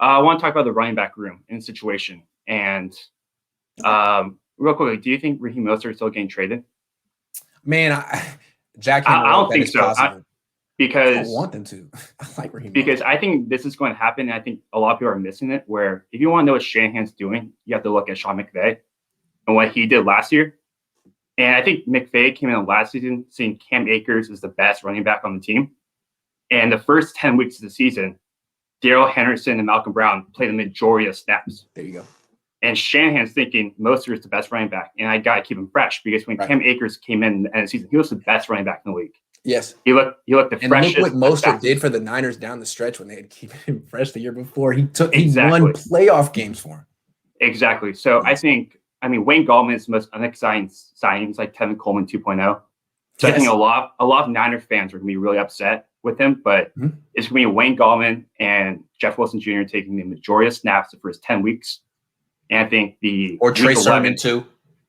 I want to talk about the running back room and situation. And real quickly, do you think Raheem Mostert is still getting traded? Man, Jack I don't that think it's so. possible. I Because don't want them to. I like Raheem because Mostert. I think this is going to happen. And I think a lot of people are missing it. Where if you want to know what Shanahan's doing, you have to look at Sean McVay and what he did last year. And I think McVay came in last season saying Cam Akers is the best running back on the team. And the first 10 weeks of the season, Darrell Henderson and Malcolm Brown played the majority of snaps. There you go. And Shanahan's thinking Mostert is the best running back, and I got to keep him fresh because when Cam Akers came in the season, he was the best running back in the league. Yes, he looked the freshest. And look what Mostert did for the Niners down the stretch when they had keep him fresh the year before. He won playoff games for him. Exactly. So I mean Wayne Gallman is the most unexciting signings, like Tevin Coleman 2.0. So I think a lot of Niner fans are going to be really upset with him, but it's going to be Wayne Gallman and Jeff Wilson Jr. taking the majority of snaps the first 10 weeks. And I think Trey Sermon too.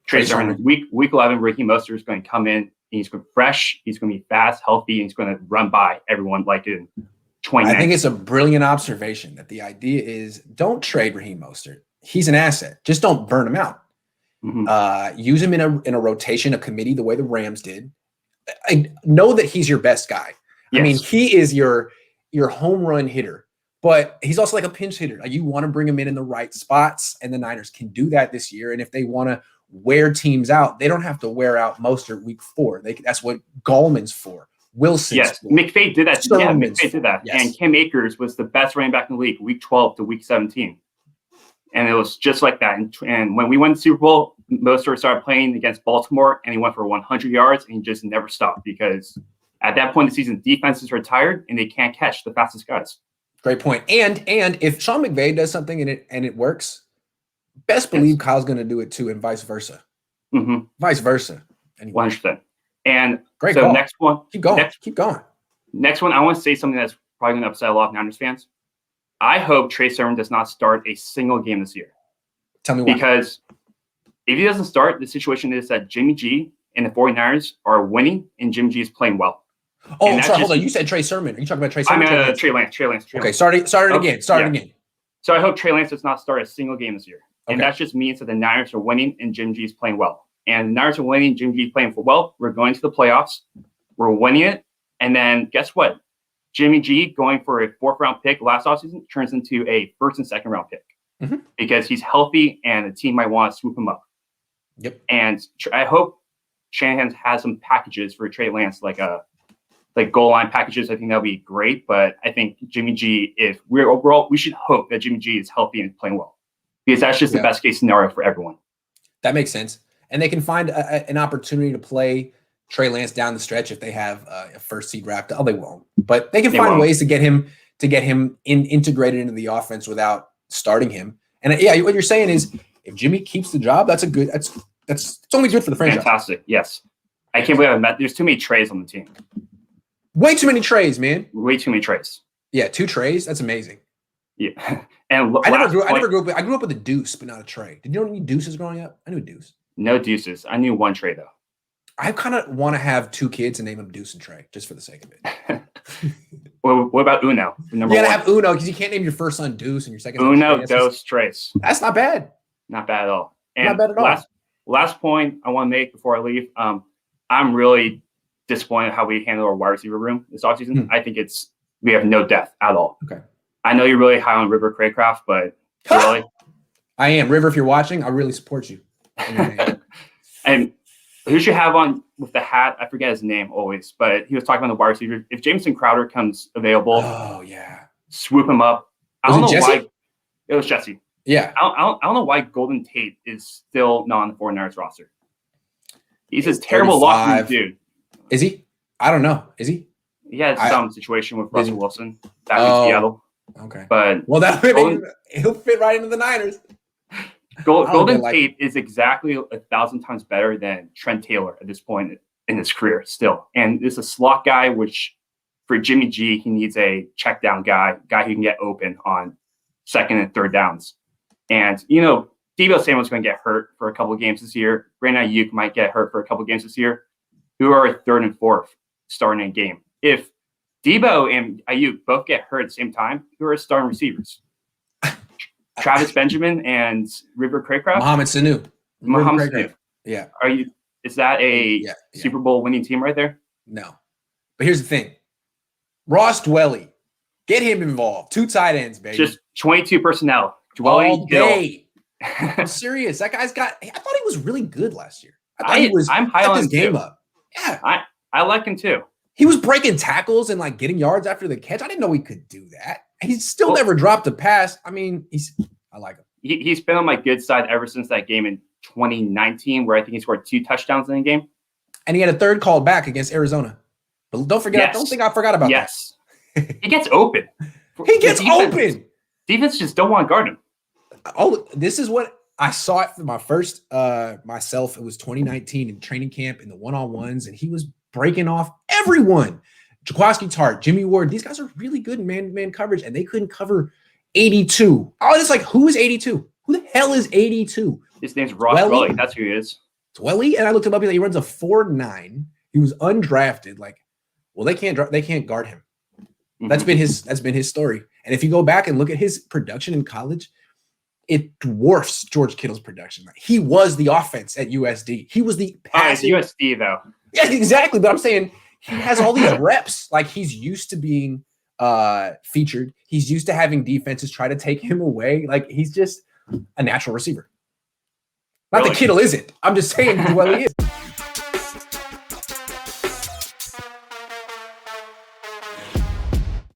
Trey Sermon. Week 11, Raheem Mostert is going to come in. He's going to be fresh. He's going to be fast, healthy, and he's going to run by everyone like in 2019. I think it's a brilliant observation that the idea is don't trade Raheem Mostert. He's an asset. Just don't burn him out. Use him in a rotation, a committee, the way the Rams did. I know that he's your best guy. Yes. I mean, he is your home run hitter. But he's also like a pinch hitter. Like you want to bring him in the right spots, and the Niners can do that this year. And if they want to wear teams out, they don't have to wear out Mostert week 4. That's what Gallman's for. Wilson's yes, for. McVay did that. Sermon's McVay did that. Yes. And Cam Akers was the best running back in the league, week 12 to week 17. And it was just like that. And when we won the Super Bowl, Mostert started playing against Baltimore, and he went for 100 yards, and he just never stopped because at that point in the season, defenses are tired, and they can't catch the fastest guys. Great point. And if Sean McVay does something and it works, best believe Kyle's going to do it too, and vice versa. Vice versa. Anyway. 100%. And great so call. Next one. Keep going. Keep going. Next one, I want to say something that's probably going to upset a lot of Niners fans. I hope Trey Sermon does not start a single game this year. Tell me why. Because if he doesn't start, the situation is that Jimmy G and the 49ers are winning, and Jimmy G is playing well. Oh, sorry, hold on. You said Trey Sermon. Are you talking about Trey Sermon? I mean, Trey Lance. Okay, start it again. Start it again. So I hope Trey Lance does not start a single game this year. Okay. And that just means that the Niners are winning and Jimmy G is playing well. And the Niners are winning, Jimmy G is playing well. We're going to the playoffs. We're winning it. And then guess what? Jimmy G going for a 4th-round pick last offseason turns into a 1st and 2nd round pick because he's healthy and the team might want to swoop him up. Yep. And I hope Shanahan has some packages for Trey Lance, like goal line packages. I think that'll be great. But I think Jimmy G, we should hope that Jimmy G is healthy and playing well because that's just the best case scenario for everyone. That makes sense. And they can find an opportunity to play Trey Lance down the stretch if they have a 1st seed wrapped. Oh, they won't. But they can find ways to get him integrated into the offense without starting him. And what you're saying is if Jimmy keeps the job, that's it's only good for the franchise. Fantastic. Yes. I can't believe there's too many Treys on the team. Way too many Treys, man. Way too many Treys. Yeah, 2 Treys. That's amazing. Yeah. And I grew up with a deuce, but not a Trey. Did you know any deuces growing up? I knew a deuce. No deuces. I knew 1 Trey though. I kind of want to have 2 kids and name them Deuce and Trey, just for the sake of it. Well, what about Uno? You gotta have Uno because you can't name your first son Deuce and your second son Uno, dos, Tres. That's not bad. Not bad at all. And not bad at all. Last point I want to make before I leave. I'm really disappointed how we handle our wide receiver room this offseason. I think we have no depth at all. Okay. I know you're really high on River Craycraft, but really, I am. River, if you're watching, I really support you. And who should have on with the hat? I forget his name always, but he was talking about the wide receiver. If Jameson Crowder comes available, swoop him up. I don't know why. It was Jesse. Yeah. I don't know why Golden Tate is still not on the 49ers roster. He's a terrible locker room dude. Is he? I don't know. Is he? He had some situation with Russell Wilson back in Seattle. Okay. But he'll fit right into the Niners. Golden Tate is exactly 1,000 times better than Trent Taylor at this point in his career still. And it's a slot guy, which for Jimmy G, he needs a check down guy who can get open on 2nd and 3rd downs. And, Deebo Samuel's going to get hurt for a couple of games this year. Brandon Ayuk might get hurt for a couple of games this year. Who are 3rd and 4th starting a game? If Deebo and Ayuk both get hurt at the same time, who are starting receivers? Travis Benjamin and River Craycraft? Mohamed Sanu. Mohamed Sanu. Yeah. Is that a Super Bowl winning team right there? No. But here's the thing. Ross Dwelly. Get him involved. 2 tight ends, baby. Just 22 personnel. Dwelly, all day. I'm serious. That guy's got – I thought he was really good last year. I'm high on his game up. Yeah. I like him too. He was breaking tackles and like getting yards after the catch. I didn't know he could do that. He's still never dropped a pass. I mean, I like him. He's been on my good side ever since that game in 2019, where I think he scored 2 touchdowns in a game. And he had a 3rd call back against Arizona. But don't forget, don't think I forgot about that. He gets open. He gets open. Defense just don't want to guard him. Oh, this is what I saw it for my first myself. It was 2019 in training camp in the one-on-ones, and he was breaking off everyone. Jaquaski Tart, Jimmy Ward, these guys are really good in man-to-man coverage, and they couldn't cover 82. Oh, it's like, who is 82? Who the hell is 82? His name's Ross Dwelly. That's who he is. Dwelly, and I looked him up. He runs a 4.9. He was undrafted. Like, well, they can't guard him. That's been his story. And if you go back and look at his production in college, it dwarfs George Kittle's production. Like, he was the offense at USD. He was the passing. USD though. Yeah, exactly. But I'm saying he has all these reps. Like, he's used to being featured. He's used to having defenses try to take him away. Like, he's just a natural receiver. Not that Kittle isn't. I'm just saying, well, he is.